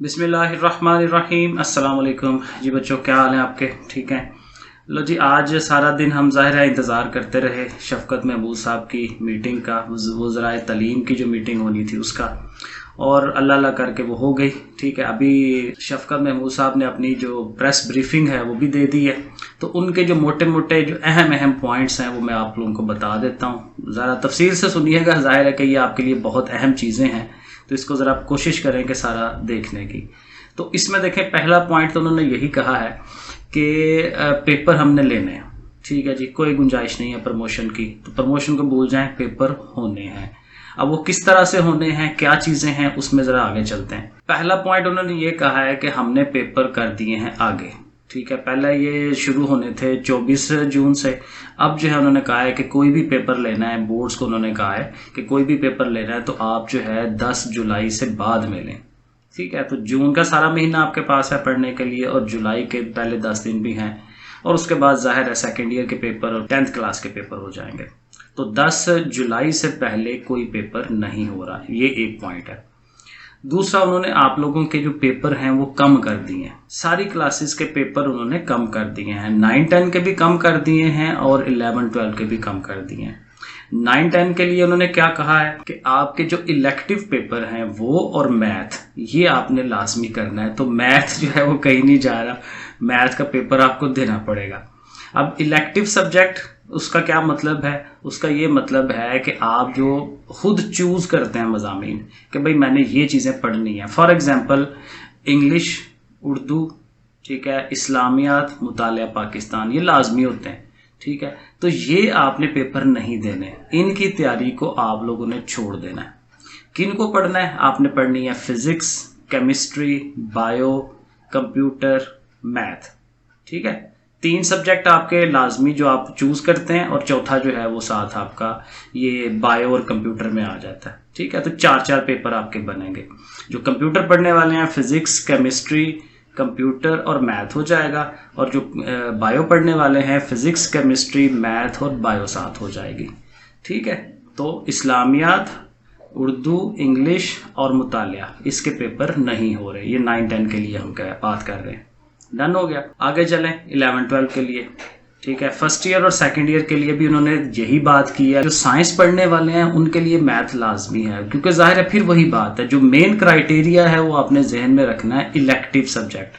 बिस्मिल्लाहिर्रहमानिर्रहीम। अस्सलाम वालेकुम जी बच्चों, क्या हाल है आपके? ठीक है। लो जी, आज सारा दिन हम ज़ाहिर है इंतज़ार करते रहे शफ़क़त महमूद साहब की मीटिंग का, वज़राए तलीम की जो मीटिंग होनी थी उसका, और अल्लाह अल्लाह करके वो हो गई। ठीक है, अभी शफ़क़त महमूद साहब ने अपनी जो प्रेस ब्रीफिंग है वो भी दे दी है, तो उनके जो मोटे मोटे जो अहम पॉइंट्स हैं वो मैं आप लोगों को बता देता हूँ। ज़रा तफसील से सुनिएगा, ज़ाहिर है कि ये आपके लिए बहुत अहम चीज़ें हैं, तो इसको ज़रा आप कोशिश करें कि सारा देखने की। तो इसमें देखें, पहला पॉइंट तो उन्होंने यही कहा है कि पेपर हमने लेने हैं। ठीक है जी, कोई गुंजाइश नहीं है प्रमोशन की, तो प्रमोशन को भूल जाएं, पेपर होने हैं। अब वो किस तरह से होने हैं, क्या चीज़ें हैं, उसमें ज़रा आगे चलते हैं। पहला पॉइंट उन्होंने ये कहा है कि हमने पेपर कर दिए हैं आगे। ठीक है, पहले ये शुरू होने थे 24 जून से। अब जो है उन्होंने कहा है कि कोई भी पेपर लेना है, बोर्ड्स को उन्होंने कहा है कि कोई भी पेपर लेना है तो आप जो है 10 जुलाई से बाद में लें। ठीक है, तो जून का सारा महीना आपके पास है पढ़ने के लिए, और जुलाई के पहले 10 दिन भी हैं, और उसके बाद जाहिर है सेकेंड ईयर के पेपर और 10th क्लास के पेपर हो जाएंगे। तो 10 जुलाई से पहले कोई पेपर नहीं हो रहा, ये एक पॉइंट है। दूसरा, उन्होंने आप लोगों के जो पेपर हैं वो कम कर दिए हैं। सारी क्लासेस के पेपर उन्होंने कम कर दिए हैं। 9-10 के भी कम कर दिए हैं और 11-12 के भी कम कर दिए हैं। 9-10 के लिए उन्होंने क्या कहा है कि आपके जो इलेक्टिव पेपर हैं वो और मैथ, ये आपने लाजमी करना है। तो मैथ जो है वो कहीं नहीं जा रहा, मैथ का पेपर आपको देना पड़ेगा। अब इलेक्टिव सब्जेक्ट, उसका क्या मतलब है? उसका ये मतलब है कि आप जो खुद चूज करते हैं मज़ामीन कि भाई मैंने ये चीज़ें पढ़नी है। फॉर एग्जांपल इंग्लिश, उर्दू, ठीक है, इस्लामियात, मुतालिया पाकिस्तान, ये लाजमी होते हैं। ठीक है, तो ये आपने पेपर नहीं देने, इनकी तैयारी को आप लोगों ने छोड़ देना है। किन को पढ़ना है? आपने पढ़नी है physics, chemistry, bio, computer, math. ठीक है, 3 सब्जेक्ट आपके लाजमी जो आप चूज करते हैं, और चौथा जो है वो साथ आपका ये बायो और कंप्यूटर में आ जाता है। ठीक है, तो 4-4 पेपर आपके बनेंगे। जो कंप्यूटर पढ़ने वाले हैं फिजिक्स, केमिस्ट्री, कंप्यूटर और मैथ हो जाएगा, और जो बायो पढ़ने वाले हैं फिजिक्स, केमिस्ट्री, मैथ और बायो साथ हो जाएगी। ठीक है, तो इस्लामियात, उर्दू, इंग्लिश और मुतालिया, इसके पेपर नहीं हो रहे। ये 9-10 के लिए हम बात कर रहे हैं। डन हो गया। आगे चलें 11-12 के लिए। ठीक है, फर्स्ट ईयर और सेकंड ईयर के लिए भी उन्होंने यही बात की है। जो साइंस पढ़ने वाले हैं उनके लिए मैथ लाजमी है, क्योंकि जाहिर है फिर वही बात है, जो मेन क्राइटेरिया है वो आपने जहन में रखना है। इलेक्टिव सब्जेक्ट,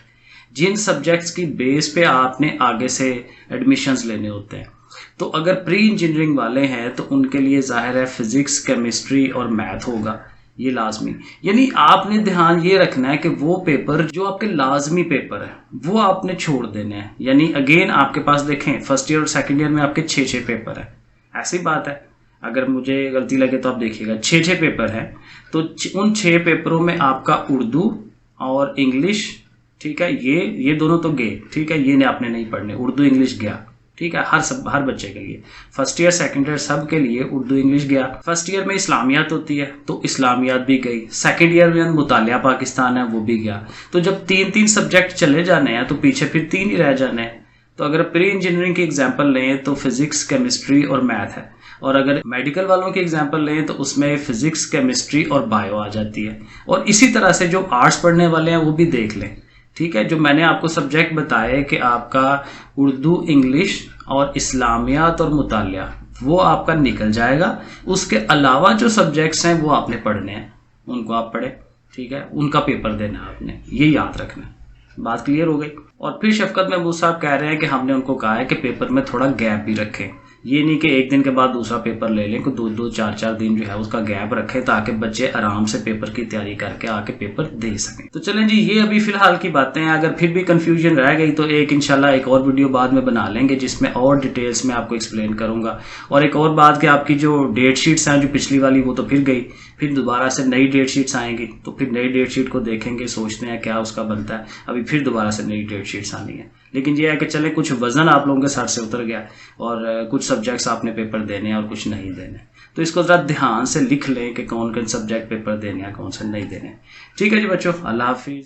जिन सब्जेक्ट्स की बेस पे आपने आगे से एडमिशन्स लेने होते हैं। तो अगर प्री इंजीनियरिंग वाले हैं तो उनके लिए जाहिर है फिजिक्स, केमिस्ट्री और मैथ होगा, ये लाजमी। यानी आपने ध्यान ये रखना है कि वो पेपर जो आपके लाजमी पेपर है वो आपने छोड़ देने हैं। यानी अगेन आपके पास देखें फर्स्ट ईयर और सेकंड ईयर में आपके 6-6 पेपर है। ऐसी बात है, अगर मुझे गलती लगे तो आप देखिएगा 6-6 पेपर है, तो उन 6 पेपरों में आपका उर्दू और इंग्लिश, ठीक है, ये दोनों तो गए। ठीक है, ये आपने नहीं पढ़ने, उर्दू इंग्लिश गया। ठीक है, हर बच्चे के लिए, फर्स्ट ईयर सेकंड ईयर सब के लिए उर्दू इंग्लिश गया। फर्स्ट ईयर में इस्लामियात होती है तो इस्लामियात भी गई। सेकंड ईयर में मुतालिया पाकिस्तान है, वो भी गया। तो जब 3-3 सब्जेक्ट चले जाने हैं तो पीछे फिर 3 ही रह जाने हैं। तो अगर प्री इंजीनियरिंग की एग्जाम्पल लें तो फिजिक्स, केमिस्ट्री और मैथ है, और अगर मेडिकल वालों की एग्जाम्पल लें तो उसमें फिजिक्स, केमिस्ट्री और बायो आ जाती है। और इसी तरह से जो आर्ट्स पढ़ने वाले हैं वो भी देख लें। ठीक है, जो मैंने आपको सब्जेक्ट बताए कि आपका उर्दू, इंग्लिश और इस्लामियात और मुतालिया, वो आपका निकल जाएगा। उसके अलावा जो सब्जेक्ट्स हैं वो आपने पढ़ने हैं, उनको आप पढ़े। ठीक है, उनका पेपर देना है आपने, ये याद रखना है। बात क्लियर हो गई। और फिर शफ़क़त महमूद साहब कह रहे हैं कि हमने उनको कहा है कि पेपर में थोड़ा गैप भी रखें। ये नहीं कि एक दिन के बाद दूसरा पेपर ले लें, कि 2-2, 4-4 दिन जो है उसका गैप रखें, ताकि बच्चे आराम से पेपर की तैयारी करके आके पेपर दे सकें। तो चलें जी, ये अभी फिलहाल की बातें हैं। अगर फिर भी कंफ्यूजन रह गई तो इंशाल्लाह एक और वीडियो बाद में बना लेंगे जिसमें और डिटेल्स में आपको एक्सप्लेन करूंगा। और एक और बात कि आपकी जो डेट शीट्स हैं, जो पिछली वाली वो तो फिर गई, फिर दोबारा से नई डेट शीट्स आएंगी, तो फिर नई डेट शीट को देखेंगे, सोचते हैं क्या उसका बनता है। अभी फिर दोबारा से नई डेट शीट्स आनी है। लेकिन ये है कि चले कुछ वजन आप लोगों के सर से उतर गया, और कुछ सब्जेक्ट्स आपने पेपर देने हैं और कुछ नहीं देने। तो इसको जरा ध्यान से लिख लें कि कौन कौन सब्जेक्ट पेपर देने हैं, कौन से नहीं देने। ठीक है जी बच्चों, अल्लाह हाफिज।